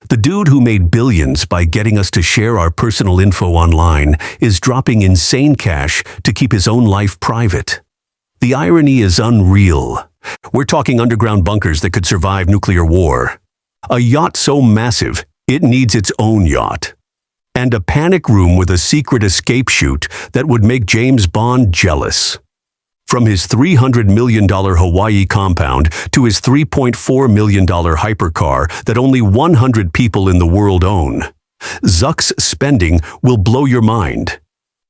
The dude who made billions by getting us to share our personal info online is dropping insane cash to keep his own life private. The irony is unreal. We're talking underground bunkers that could survive nuclear war. A yacht so massive, it needs its own yacht. And a panic room with a secret escape chute that would make James Bond jealous. From his $300 million Hawaii compound to his $3.4 million hypercar that only 100 people in the world own, Zuck's spending will blow your mind.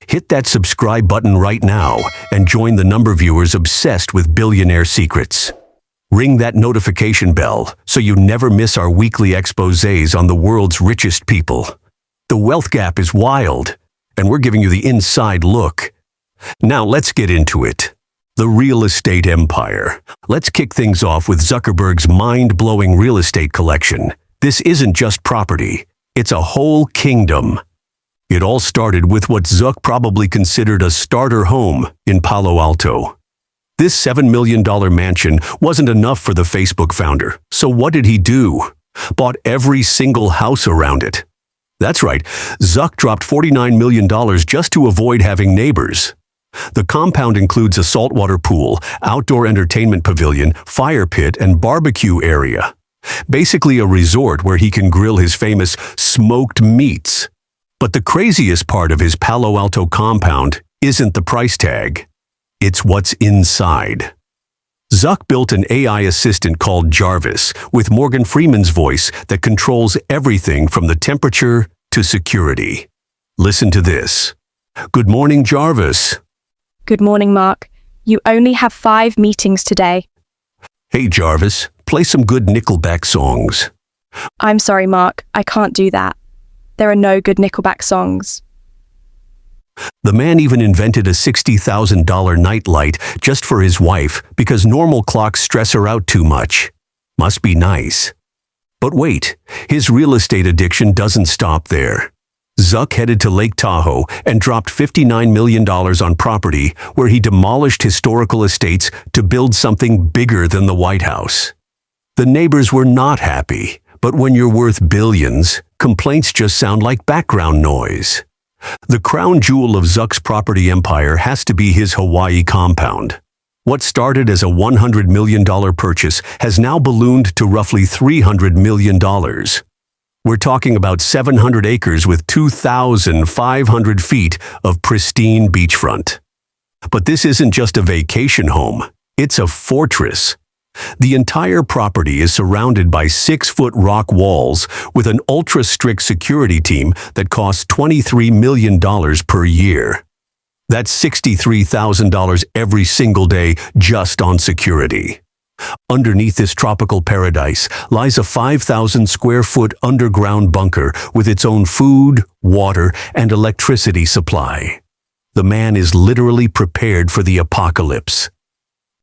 Hit that subscribe button right now and join the number of viewers obsessed with billionaire secrets. Ring that notification bell so you never miss our weekly exposés on the world's richest people. The wealth gap is wild, and we're giving you the inside look. Now let's get into it. The real estate empire. Let's kick things off with Zuckerberg's mind-blowing real estate collection. This isn't just property, it's a whole kingdom. It all started with what Zuck probably considered a starter home in Palo Alto. This $7 million mansion wasn't enough for the Facebook founder, so what did he do? Bought every single house around it. That's right, Zuck dropped $49 million just to avoid having neighbors. The compound includes a saltwater pool, outdoor entertainment pavilion, fire pit, and barbecue area. Basically a resort where he can grill his famous smoked meats. But the craziest part of his Palo Alto compound isn't the price tag. It's what's inside. Zuck built an AI assistant called Jarvis with Morgan Freeman's voice that controls everything from the temperature to security. Listen to this. Good morning, Jarvis. Good morning, Mark. You only have 5 meetings today. Hey, Jarvis, play some good Nickelback songs. I'm sorry, Mark. I can't do that. There are no good Nickelback songs. The man even invented a $60,000 nightlight just for his wife because normal clocks stress her out too much. Must be nice. But wait, his real estate addiction doesn't stop there. Zuck headed to Lake Tahoe and dropped $59 million on property where he demolished historical estates to build something bigger than the White House. The neighbors were not happy, but when you're worth billions, complaints just sound like background noise. The crown jewel of Zuck's property empire has to be his Hawaii compound. What started as a $100 million purchase has now ballooned to roughly $300 million. We're talking about 700 acres with 2,500 feet of pristine beachfront. But this isn't just a vacation home, it's a fortress. The entire property is surrounded by 6-foot rock walls with an ultra-strict security team that costs $23 million per year. That's $63,000 every single day just on security. Underneath this tropical paradise lies a 5,000-square-foot underground bunker with its own food, water, and electricity supply. The man is literally prepared for the apocalypse.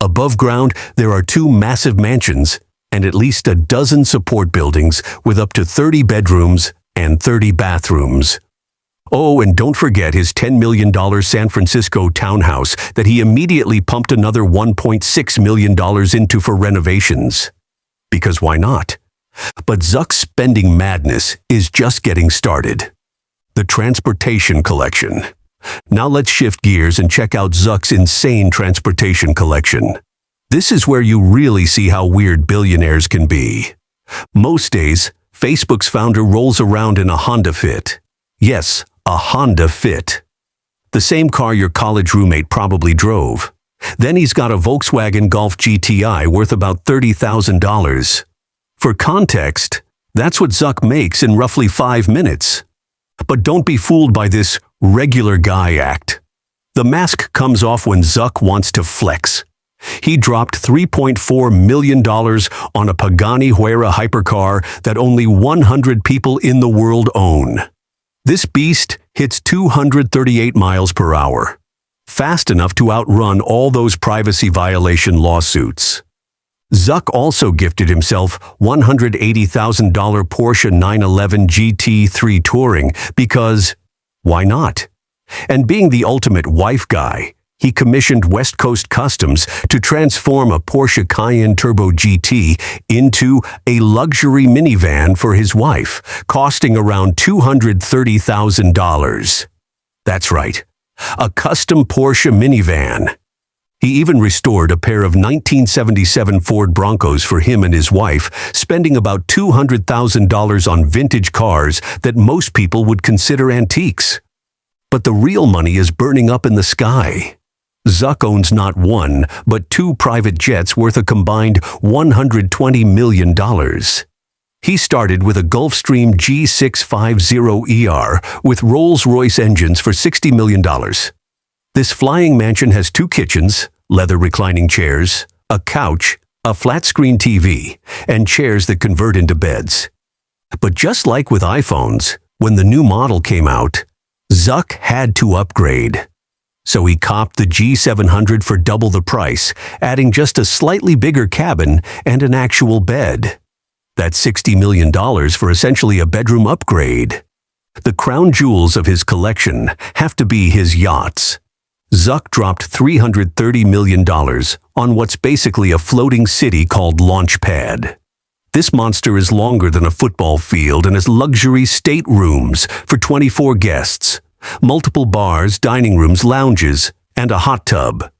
Above ground, there are 2 massive mansions and at least a dozen support buildings with up to 30 bedrooms and 30 bathrooms. Oh, and don't forget his $10 million San Francisco townhouse that he immediately pumped another $1.6 million into for renovations. Because why not? But Zuck's spending madness is just getting started. The transportation collection. Now let's shift gears and check out Zuck's insane transportation collection. This is where you really see how weird billionaires can be. Most days, Facebook's founder rolls around in a Honda Fit. Yes, a Honda Fit. The same car your college roommate probably drove. Then he's got a Volkswagen Golf GTI worth about $30,000. For context, that's what Zuck makes in roughly 5 minutes. But don't be fooled by this regular guy act. The mask comes off when Zuck wants to flex. He dropped $3.4 million on a Pagani Huayra hypercar that only 100 people in the world own. This beast hits 238 miles per hour, fast enough to outrun all those privacy violation lawsuits. Zuck also gifted himself $180,000 Porsche 911 GT3 Touring because, why not? And being the ultimate wife guy, he commissioned West Coast Customs to transform a Porsche Cayenne Turbo GT into a luxury minivan for his wife, costing around $230,000. That's right, a custom Porsche minivan. He even restored a pair of 1977 Ford Broncos for him and his wife, spending about $200,000 on vintage cars that most people would consider antiques. But the real money is burning up in the sky. Zuck owns not one, but two private jets worth a combined $120 million. He started with a Gulfstream G650ER with Rolls-Royce engines for $60 million. This flying mansion has two kitchens, leather reclining chairs, a couch, a flat-screen TV, and chairs that convert into beds. But just like with iPhones, when the new model came out, Zuck had to upgrade. So he copped the G700 for double the price, adding just a slightly bigger cabin and an actual bed. That's $60 million for essentially a bedroom upgrade. The crown jewels of his collection have to be his yachts. Zuck dropped $330 million on what's basically a floating city called Launchpad. This monster is longer than a football field and has luxury staterooms for 24 guests, multiple bars, dining rooms, lounges, and a hot tub.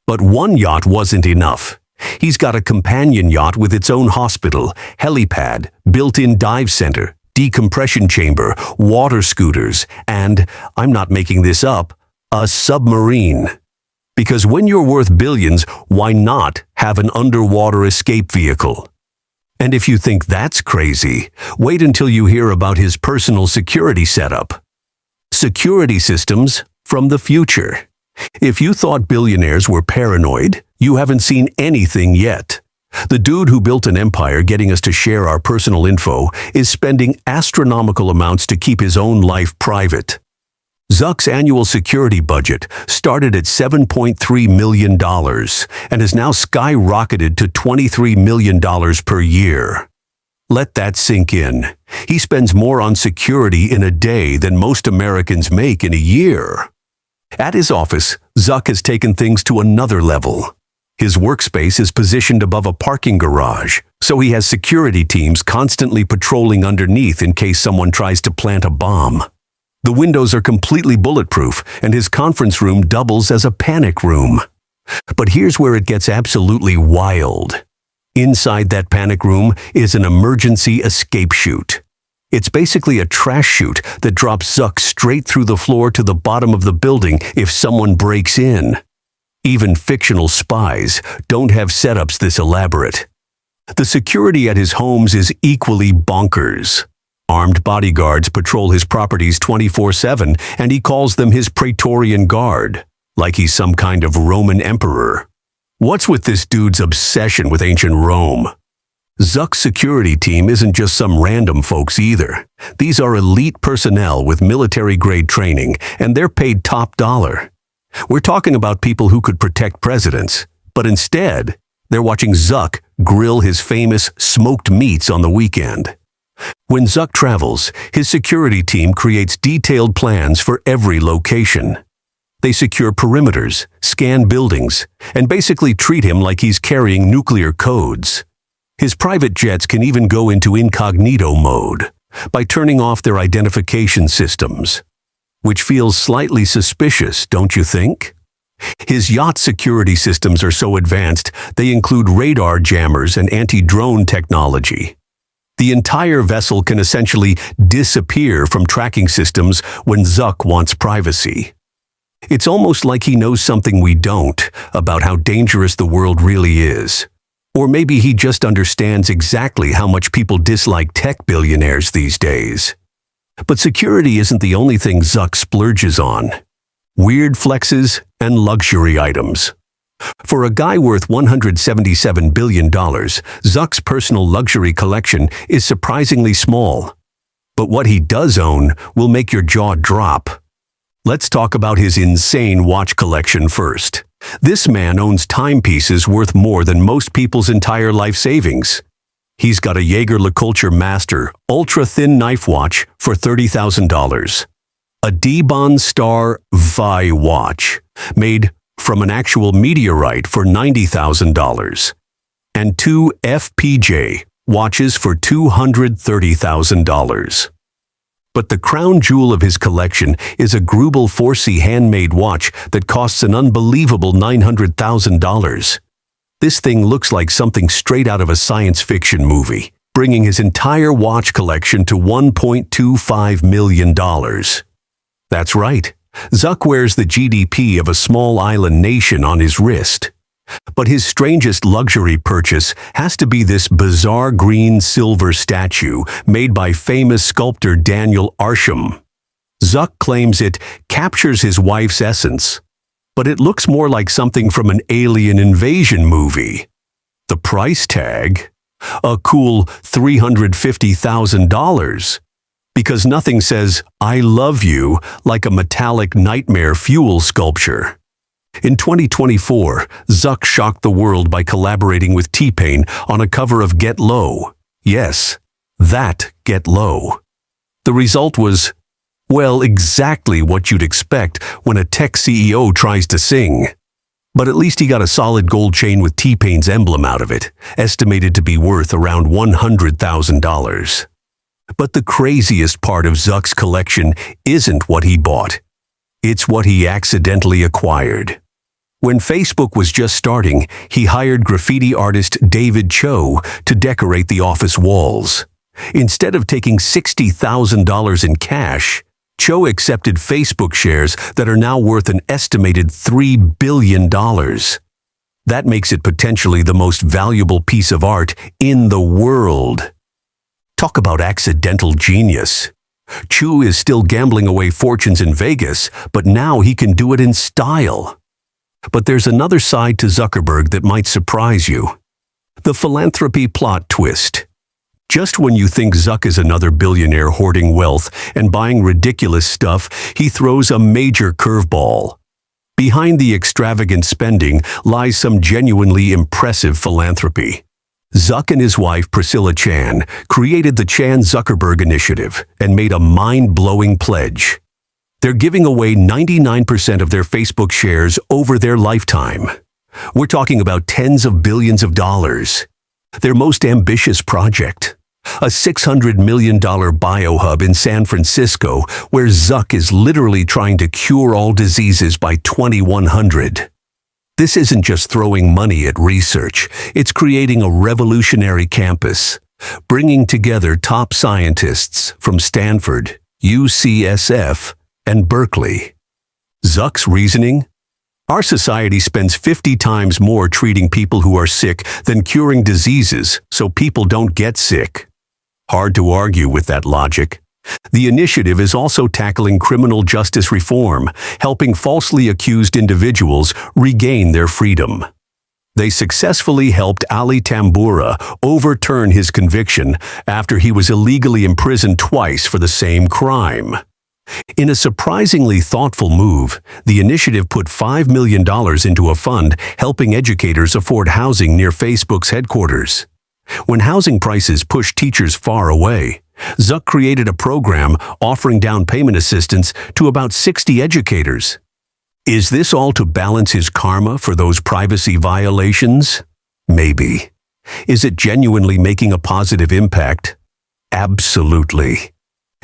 But one yacht wasn't enough. He's got a companion yacht with its own hospital, helipad, built-in dive center, decompression chamber, water scooters, and, I'm not making this up, a submarine. Because when you're worth billions, why not have an underwater escape vehicle? And if you think that's crazy, wait until you hear about his personal security setup. Security systems from the future. If you thought billionaires were paranoid, you haven't seen anything yet. The dude who built an empire getting us to share our personal info is spending astronomical amounts to keep his own life private. Zuck's annual security budget started at $7.3 million and has now skyrocketed to $23 million per year. Let that sink in. He spends more on security in a day than most Americans make in a year. At his office, Zuck has taken things to another level. His workspace is positioned above a parking garage, so he has security teams constantly patrolling underneath in case someone tries to plant a bomb. The windows are completely bulletproof, and his conference room doubles as a panic room. But here's where it gets absolutely wild. Inside that panic room is an emergency escape chute. It's basically a trash chute that drops Zuck straight through the floor to the bottom of the building if someone breaks in. Even fictional spies don't have setups this elaborate. The security at his homes is equally bonkers. Armed bodyguards patrol his properties 24/7, and he calls them his Praetorian Guard, like he's some kind of Roman emperor. What's with this dude's obsession with ancient Rome? Zuck's security team isn't just some random folks either. These are elite personnel with military-grade training, and they're paid top dollar. We're talking about people who could protect presidents, but instead, they're watching Zuck grill his famous smoked meats on the weekend. When Zuck travels, his security team creates detailed plans for every location. They secure perimeters, scan buildings, and basically treat him like he's carrying nuclear codes. His private jets can even go into incognito mode by turning off their identification systems, which feels slightly suspicious, don't you think? His yacht security systems are so advanced, they include radar jammers and anti-drone technology. The entire vessel can essentially disappear from tracking systems when Zuck wants privacy. It's almost like he knows something we don't about how dangerous the world really is. Or maybe he just understands exactly how much people dislike tech billionaires these days. But security isn't the only thing Zuck splurges on. Weird flexes and luxury items. For a guy worth $177 billion, Zuck's personal luxury collection is surprisingly small. But what he does own will make your jaw drop. Let's talk about his insane watch collection first. This man owns timepieces worth more than most people's entire life savings. He's got a Jaeger-LeCoultre Master ultra-thin knife watch for $30,000. A Debon Star Vi watch, made from an actual meteorite for $90,000, and 2 FPJ watches for $230,000. But the crown jewel of his collection is a Grubel 4C handmade watch that costs an unbelievable $900,000. This thing looks like something straight out of a science fiction movie, bringing his entire watch collection to $1.25 million. That's right, Zuck wears the GDP of a small island nation on his wrist. But his strangest luxury purchase has to be this bizarre green-silver statue made by famous sculptor Daniel Arsham. Zuck claims it captures his wife's essence, but it looks more like something from an alien invasion movie. The price tag? A cool $350,000. Because nothing says, "I love you," like a metallic nightmare fuel sculpture. In 2024, Zuck shocked the world by collaborating with T-Pain on a cover of Get Low. Yes, that Get Low. The result was, well, exactly what you'd expect when a tech CEO tries to sing. But at least he got a solid gold chain with T-Pain's emblem out of it, estimated to be worth around $100,000. But the craziest part of Zuck's collection isn't what he bought. It's what he accidentally acquired. When Facebook was just starting, he hired graffiti artist David Cho to decorate the office walls. Instead of taking $60,000 in cash, Cho accepted Facebook shares that are now worth an estimated $3 billion. That makes it potentially the most valuable piece of art in the world. Talk about accidental genius. Chu is still gambling away fortunes in Vegas, but now he can do it in style. But there's another side to Zuckerberg that might surprise you. The philanthropy plot twist. Just when you think Zuck is another billionaire hoarding wealth and buying ridiculous stuff, he throws a major curveball. Behind the extravagant spending lies some genuinely impressive philanthropy. Zuck and his wife, Priscilla Chan, created the Chan Zuckerberg Initiative and made a mind-blowing pledge. They're giving away 99% of their Facebook shares over their lifetime. We're talking about tens of billions of dollars. Their most ambitious project, a $600 million biohub in San Francisco, where Zuck is literally trying to cure all diseases by 2100. This isn't just throwing money at research, it's creating a revolutionary campus, bringing together top scientists from Stanford, UCSF, and Berkeley. Zuck's reasoning? Our society spends 50 times more treating people who are sick than curing diseases so people don't get sick. Hard to argue with that logic. The initiative is also tackling criminal justice reform, helping falsely accused individuals regain their freedom. They successfully helped Ali Tambura overturn his conviction after he was illegally imprisoned twice for the same crime. In a surprisingly thoughtful move, the initiative put $5 million into a fund helping educators afford housing near Facebook's headquarters. When housing prices pushed teachers far away, Zuck created a program offering down payment assistance to about 60 educators. Is this all to balance his karma for those privacy violations? Maybe. Is it genuinely making a positive impact? Absolutely.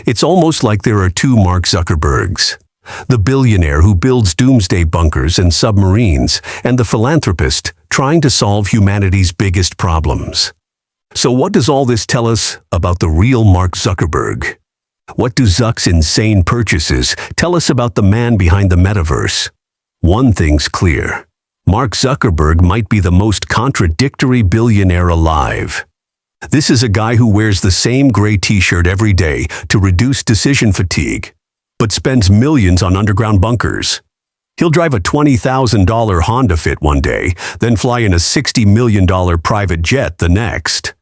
It's almost like there are two Mark Zuckerbergs. The billionaire who builds doomsday bunkers and submarines, and the philanthropist trying to solve humanity's biggest problems. So what does all this tell us about the real Mark Zuckerberg? What do Zuck's insane purchases tell us about the man behind the metaverse? One thing's clear. Mark Zuckerberg might be the most contradictory billionaire alive. This is a guy who wears the same gray t-shirt every day to reduce decision fatigue, but spends millions on underground bunkers. He'll drive a $20,000 Honda Fit one day, then fly in a $60 million private jet the next.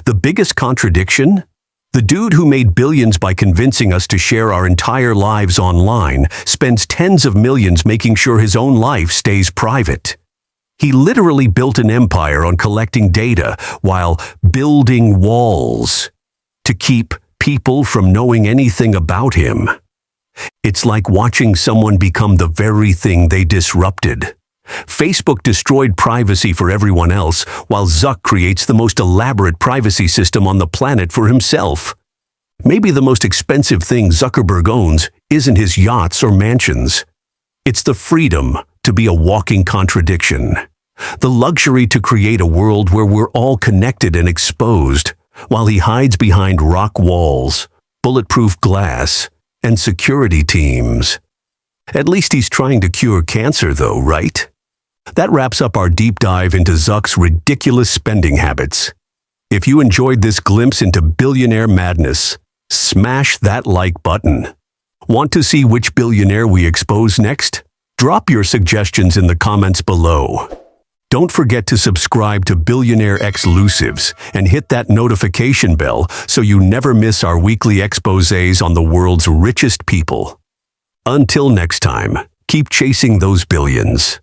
The biggest contradiction? The dude who made billions by convincing us to share our entire lives online spends tens of millions making sure his own life stays private. He literally built an empire on collecting data while building walls to keep people from knowing anything about him. It's like watching someone become the very thing they disrupted. Facebook destroyed privacy for everyone else, while Zuck creates the most elaborate privacy system on the planet for himself. Maybe the most expensive thing Zuckerberg owns isn't his yachts or mansions. It's the freedom to be a walking contradiction. The luxury to create a world where we're all connected and exposed, while he hides behind rock walls, bulletproof glass, and security teams. At least he's trying to cure cancer though, right? That wraps up our deep dive into Zuck's ridiculous spending habits. If you enjoyed this glimpse into billionaire madness, smash that like button. Want to see which billionaire we expose next? Drop your suggestions in the comments below. Don't forget to subscribe to Billionaire Exclusives and hit that notification bell so you never miss our weekly exposés on the world's richest people. Until next time, keep chasing those billions.